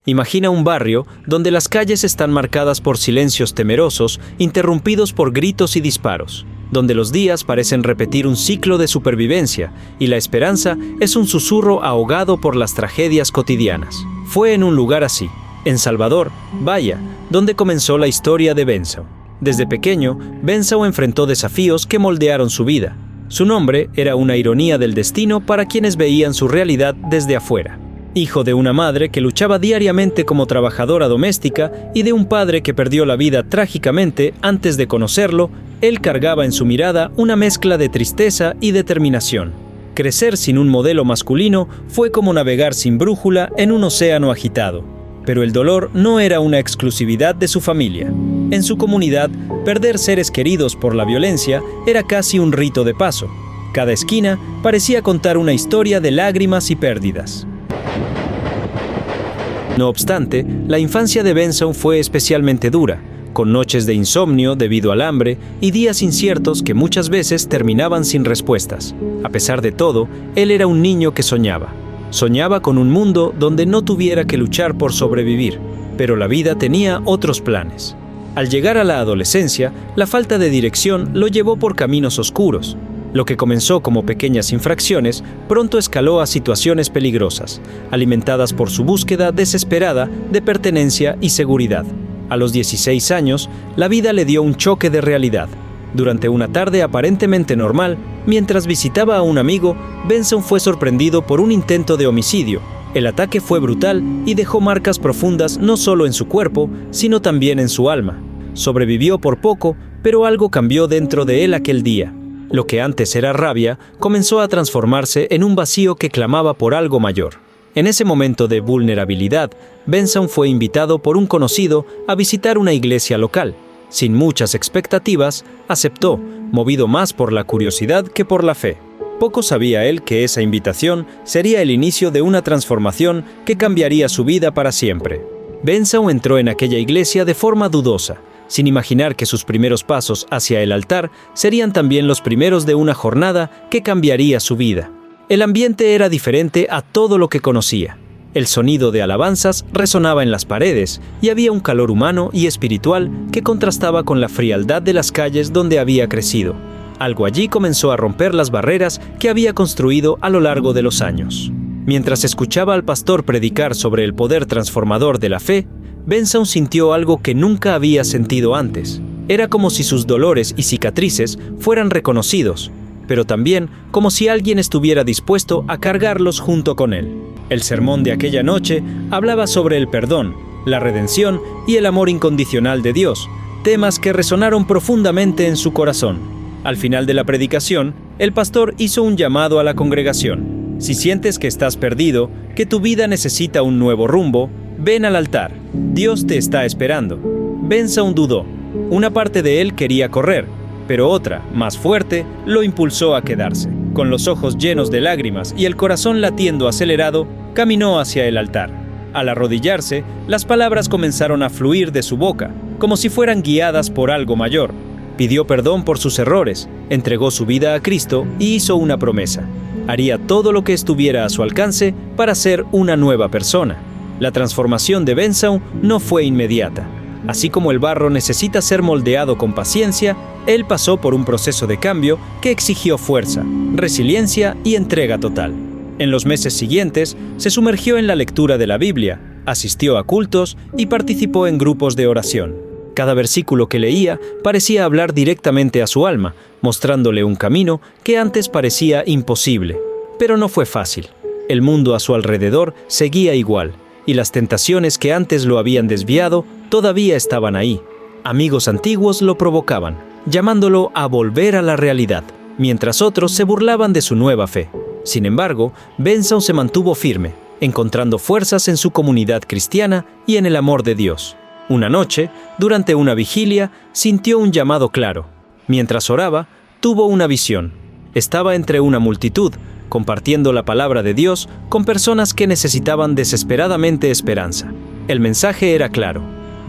Imagina un barrio donde las calles están marcadas por silencios temerosos, interrumpidos por gritos y disparos, donde los días parecen repetir un ciclo de supervivencia y la esperanza es un susurro ahogado por las tragedias cotidianas. Fue en un lugar así, en Salvador, Bahía, donde comenzó la historia de Benzo. Desde pequeño, Benzo enfrentó desafíos que moldearon su vida. Su nombre era una ironía del destino para quienes veían su realidad desde afuera. Hijo de una madre que luchaba diariamente como trabajadora doméstica y de un padre que perdió la vida trágicamente antes de conocerlo, él cargaba en su mirada una mezcla de tristeza y determinación. Crecer sin un modelo masculino fue como navegar sin brújula en un océano agitado. Pero el dolor no era una exclusividad de su familia. En su comunidad, perder seres queridos por la violencia era casi un rito de paso. Cada esquina parecía contar una historia de lágrimas y pérdidas. No obstante, la infancia de Benzo fue especialmente dura, con noches de insomnio debido al hambre y días inciertos que muchas veces terminaban sin respuestas. A pesar de todo, él era un niño que soñaba. Soñaba con un mundo donde no tuviera que luchar por sobrevivir, pero la vida tenía otros planes. Al llegar a la adolescencia, la falta de dirección lo llevó por caminos oscuros. Lo que comenzó como pequeñas infracciones pronto escaló a situaciones peligrosas, alimentadas por su búsqueda desesperada de pertenencia y seguridad. A los 16 años, la vida le dio un choque de realidad. Durante una tarde aparentemente normal, mientras visitaba a un amigo, Benzo fue sorprendido por un intento de homicidio. El ataque fue brutal y dejó marcas profundas no solo en su cuerpo, sino también en su alma. Sobrevivió por poco, pero algo cambió dentro de él aquel día. Lo que antes era rabia comenzó a transformarse en un vacío que clamaba por algo mayor. En ese momento de vulnerabilidad, Benzo fue invitado por un conocido a visitar una iglesia local. Sin muchas expectativas, aceptó, movido más por la curiosidad que por la fe. Poco sabía él que esa invitación sería el inicio de una transformación que cambiaría su vida para siempre. Benzo entró en aquella iglesia de forma dudosa, sin imaginar que sus primeros pasos hacia el altar serían también los primeros de una jornada que cambiaría su vida. El ambiente era diferente a todo lo que conocía. El sonido de alabanzas resonaba en las paredes y había un calor humano y espiritual que contrastaba con la frialdad de las calles donde había crecido. Algo allí comenzó a romper las barreras que había construido a lo largo de los años. Mientras escuchaba al pastor predicar sobre el poder transformador de la fe, Benzo sintió algo que nunca había sentido antes. Era como si sus dolores y cicatrices fueran reconocidos, pero también como si alguien estuviera dispuesto a cargarlos junto con él. El sermón de aquella noche hablaba sobre el perdón, la redención y el amor incondicional de Dios, temas que resonaron profundamente en su corazón. Al final de la predicación, el pastor hizo un llamado a la congregación. Si sientes que estás perdido, que tu vida necesita un nuevo rumbo, ven al altar. Dios te está esperando. Benzo dudó. Una parte de él quería correr, pero otra, más fuerte, lo impulsó a quedarse. Con los ojos llenos de lágrimas y el corazón latiendo acelerado, caminó hacia el altar. Al arrodillarse, las palabras comenzaron a fluir de su boca, como si fueran guiadas por algo mayor. Pidió perdón por sus errores, entregó su vida a Cristo y hizo una promesa. Haría todo lo que estuviera a su alcance para ser una nueva persona. La transformación de Benzo no fue inmediata. Así como el barro necesita ser moldeado con paciencia, él pasó por un proceso de cambio que exigió fuerza, resiliencia y entrega total. En los meses siguientes, se sumergió en la lectura de la Biblia, asistió a cultos y participó en grupos de oración. Cada versículo que leía parecía hablar directamente a su alma, mostrándole un camino que antes parecía imposible. Pero no fue fácil. El mundo a su alrededor seguía igual, y las tentaciones que antes lo habían desviado todavía estaban ahí. Amigos antiguos lo provocaban, llamándolo a volver a la realidad, mientras otros se burlaban de su nueva fe. Sin embargo, Benzo se mantuvo firme, encontrando fuerzas en su comunidad cristiana y en el amor de Dios. Una noche, durante una vigilia, sintió un llamado claro. Mientras oraba, tuvo una visión. Estaba entre una multitud, compartiendo la palabra de Dios con personas que necesitaban desesperadamente esperanza. El mensaje era claro.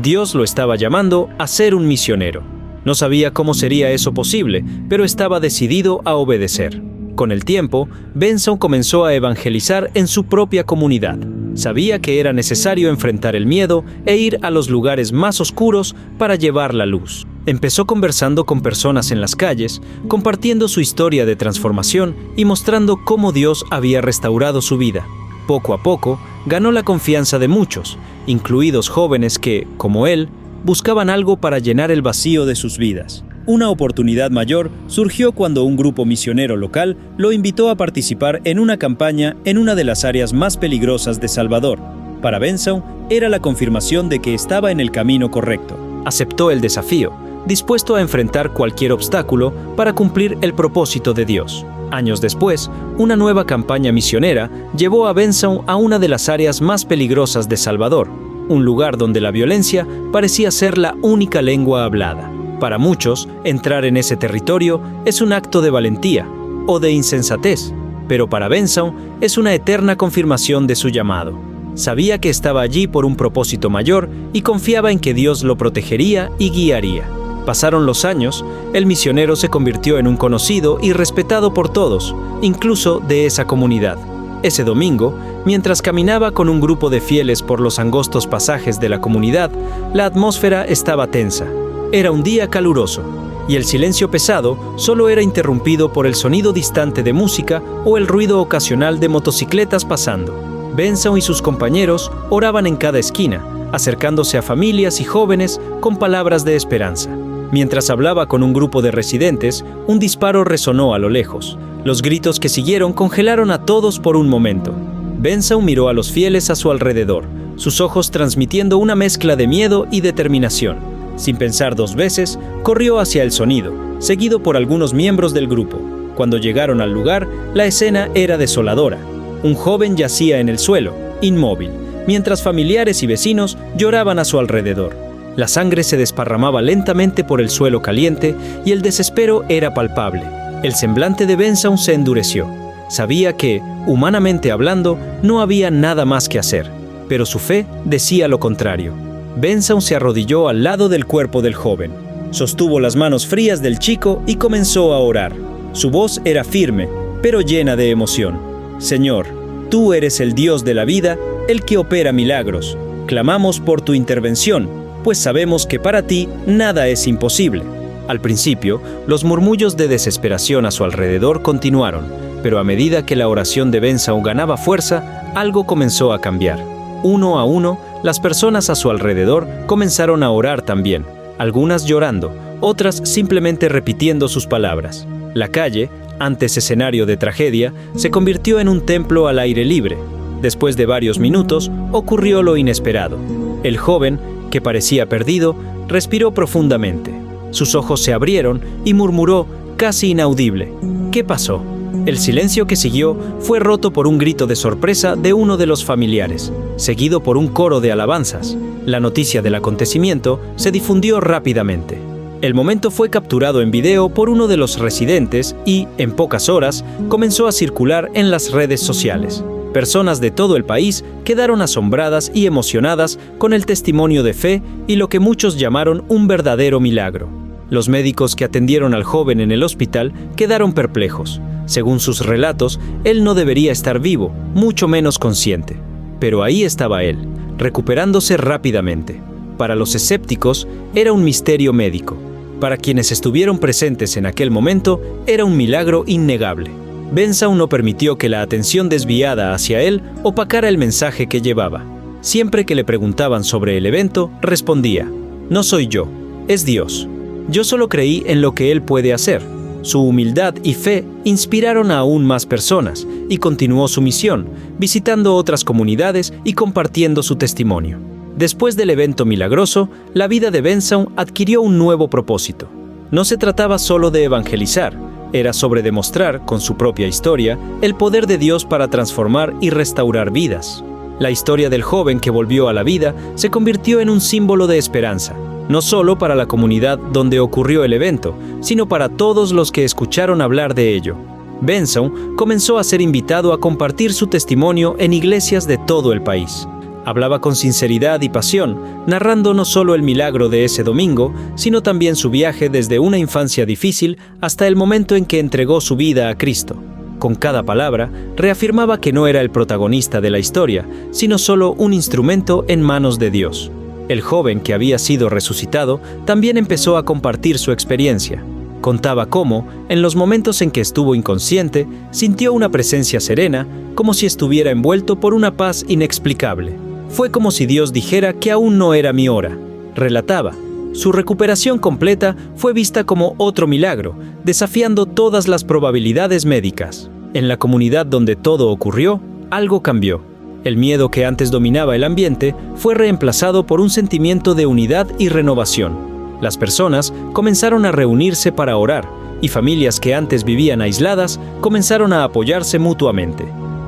Dios lo estaba llamando a ser un misionero. No sabía cómo sería eso posible, pero estaba decidido a obedecer. Con el tiempo, Benson comenzó a evangelizar en su propia comunidad. Sabía que era necesario enfrentar el miedo e ir a los lugares más oscuros para llevar la luz. Empezó conversando con personas en las calles, compartiendo su historia de transformación y mostrando cómo Dios había restaurado su vida. Poco a poco, ganó la confianza de muchos, incluidos jóvenes que, como él, buscaban algo para llenar el vacío de sus vidas. Una oportunidad mayor surgió cuando un grupo misionero local lo invitó a participar en una campaña en una de las áreas más peligrosas de Salvador. Para Benson, era la confirmación de que estaba en el camino correcto. Aceptó el desafío, dispuesto a enfrentar cualquier obstáculo para cumplir el propósito de Dios. Años después, una nueva campaña misionera llevó a Benson a una de las áreas más peligrosas de Salvador, un lugar donde la violencia parecía ser la única lengua hablada. Para muchos, entrar en ese territorio es un acto de valentía o de insensatez, pero para Benson es una eterna confirmación de su llamado. Sabía que estaba allí por un propósito mayor y confiaba en que Dios lo protegería y guiaría. Pasaron los años, el misionero se convirtió en un conocido y respetado por todos, incluso de esa comunidad. Ese domingo, mientras caminaba con un grupo de fieles por los angostos pasajes de la comunidad, la atmósfera estaba tensa. Era un día caluroso, y el silencio pesado solo era interrumpido por el sonido distante de música o el ruido ocasional de motocicletas pasando. Benson y sus compañeros oraban en cada esquina, acercándose a familias y jóvenes con palabras de esperanza. Mientras hablaba con un grupo de residentes, un disparo resonó a lo lejos. Los gritos que siguieron congelaron a todos por un momento. Benson miró a los fieles a su alrededor, sus ojos transmitiendo una mezcla de miedo y determinación. Sin pensar dos veces, corrió hacia el sonido, seguido por algunos miembros del grupo. Cuando llegaron al lugar, la escena era desoladora. Un joven yacía en el suelo, inmóvil, mientras familiares y vecinos lloraban a su alrededor. La sangre se desparramaba lentamente por el suelo caliente y el desespero era palpable. El semblante de Benson se endureció. Sabía que, humanamente hablando, no había nada más que hacer, pero su fe decía lo contrario. Benson se arrodilló al lado del cuerpo del joven. Sostuvo las manos frías del chico y comenzó a orar. Su voz era firme, pero llena de emoción. Señor, tú eres el Dios de la vida, el que opera milagros. Clamamos por tu intervención, pues sabemos que para ti nada es imposible. Al principio, los murmullos de desesperación a su alrededor continuaron, pero a medida que la oración de Benson ganaba fuerza, algo comenzó a cambiar. Uno a uno, las personas a su alrededor comenzaron a orar también, algunas llorando, otras simplemente repitiendo sus palabras. La calle, antes escenario de tragedia, se convirtió en un templo al aire libre. Después de varios minutos, ocurrió lo inesperado. El joven, que parecía perdido, respiró profundamente. Sus ojos se abrieron y murmuró, casi inaudible: ¿Qué pasó? El silencio que siguió fue roto por un grito de sorpresa de uno de los familiares, seguido por un coro de alabanzas. La noticia del acontecimiento se difundió rápidamente. El momento fue capturado en video por uno de los residentes y, en pocas horas, comenzó a circular en las redes sociales. Personas de todo el país quedaron asombradas y emocionadas con el testimonio de fe y lo que muchos llamaron un verdadero milagro. Los médicos que atendieron al joven en el hospital quedaron perplejos. Según sus relatos, él no debería estar vivo, mucho menos consciente. Pero ahí estaba él, recuperándose rápidamente. Para los escépticos, era un misterio médico. Para quienes estuvieron presentes en aquel momento, era un milagro innegable. Benson no permitió que la atención desviada hacia él opacara el mensaje que llevaba. Siempre que le preguntaban sobre el evento, respondía: «No soy yo, es Dios. Yo solo creí en lo que Él puede hacer». Su humildad y fe inspiraron a aún más personas y continuó su misión, visitando otras comunidades y compartiendo su testimonio. Después del evento milagroso, la vida de Benson adquirió un nuevo propósito. No se trataba solo de evangelizar, era sobre demostrar, con su propia historia, el poder de Dios para transformar y restaurar vidas. La historia del joven que volvió a la vida se convirtió en un símbolo de esperanza, no solo para la comunidad donde ocurrió el evento, sino para todos los que escucharon hablar de ello. Benson comenzó a ser invitado a compartir su testimonio en iglesias de todo el país. Hablaba con sinceridad y pasión, narrando no solo el milagro de ese domingo, sino también su viaje desde una infancia difícil hasta el momento en que entregó su vida a Cristo. Con cada palabra, reafirmaba que no era el protagonista de la historia, sino solo un instrumento en manos de Dios. El joven que había sido resucitado también empezó a compartir su experiencia. Contaba cómo, en los momentos en que estuvo inconsciente, sintió una presencia serena, como si estuviera envuelto por una paz inexplicable. Fue como si Dios dijera que aún no era mi hora. Relataba. Su recuperación completa fue vista como otro milagro, desafiando todas las probabilidades médicas. En la comunidad donde todo ocurrió, algo cambió. El miedo que antes dominaba el ambiente fue reemplazado por un sentimiento de unidad y renovación. Las personas comenzaron a reunirse para orar, y familias que antes vivían aisladas comenzaron a apoyarse mutuamente.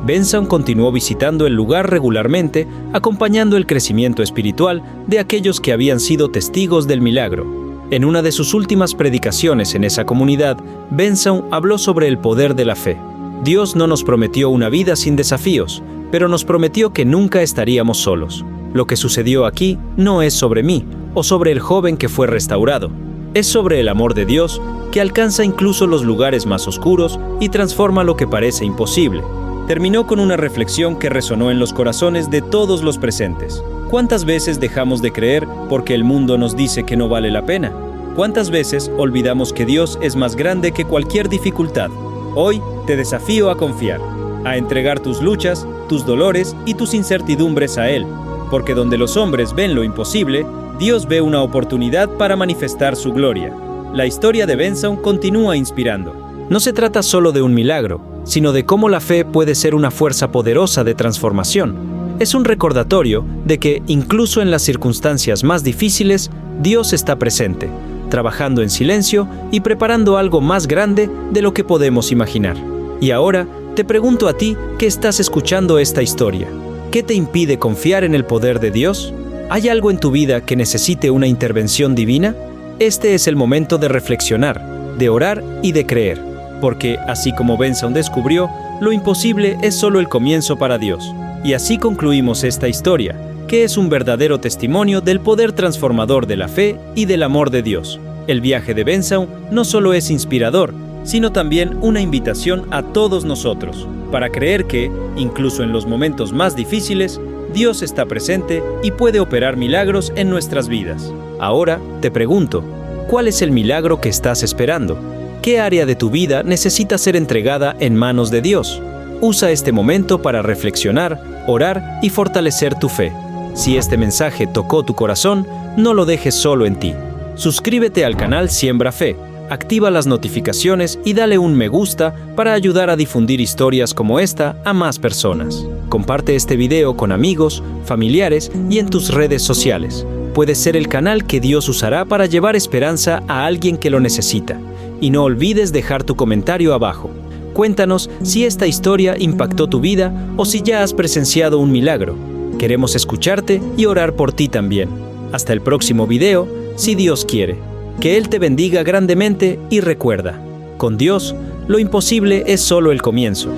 Benson continuó visitando el lugar regularmente, acompañando el crecimiento espiritual de aquellos que habían sido testigos del milagro. En una de sus últimas predicaciones en esa comunidad, Benson habló sobre el poder de la fe. Dios no nos prometió una vida sin desafíos, pero nos prometió que nunca estaríamos solos. Lo que sucedió aquí no es sobre mí o sobre el joven que fue restaurado. Es sobre el amor de Dios que alcanza incluso los lugares más oscuros y transforma lo que parece imposible. Terminó con una reflexión que resonó en los corazones de todos los presentes. ¿Cuántas veces dejamos de creer porque el mundo nos dice que no vale la pena? ¿Cuántas veces olvidamos que Dios es más grande que cualquier dificultad? Hoy te desafío a confiar, a entregar tus luchas, tus dolores y tus incertidumbres a Él, porque donde los hombres ven lo imposible, Dios ve una oportunidad para manifestar su gloria. La historia de Benson continúa inspirando. No se trata solo de un milagro, sino de cómo la fe puede ser una fuerza poderosa de transformación. Es un recordatorio de que, incluso en las circunstancias más difíciles, Dios está presente, trabajando en silencio y preparando algo más grande de lo que podemos imaginar. Y ahora, te pregunto a ti que estás escuchando esta historia. ¿Qué te impide confiar en el poder de Dios? ¿Hay algo en tu vida que necesite una intervención divina? Este es el momento de reflexionar, de orar y de creer. Porque, así como Benson descubrió, lo imposible es solo el comienzo para Dios. Y así concluimos esta historia, que es un verdadero testimonio del poder transformador de la fe y del amor de Dios. El viaje de Benson no solo es inspirador, sino también una invitación a todos nosotros, para creer que, incluso en los momentos más difíciles, Dios está presente y puede operar milagros en nuestras vidas. Ahora, te pregunto, ¿cuál es el milagro que estás esperando? ¿Qué área de tu vida necesita ser entregada en manos de Dios? Usa este momento para reflexionar, orar y fortalecer tu fe. Si este mensaje tocó tu corazón, no lo dejes solo en ti. Suscríbete al canal Siembra Fe, activa las notificaciones y dale un me gusta para ayudar a difundir historias como esta a más personas. Comparte este video con amigos, familiares y en tus redes sociales. Puedes ser el canal que Dios usará para llevar esperanza a alguien que lo necesita. Y no olvides dejar tu comentario abajo. Cuéntanos si esta historia impactó tu vida o si ya has presenciado un milagro. Queremos escucharte y orar por ti también. Hasta el próximo video, si Dios quiere. Que Él te bendiga grandemente y recuerda, con Dios, lo imposible es solo el comienzo.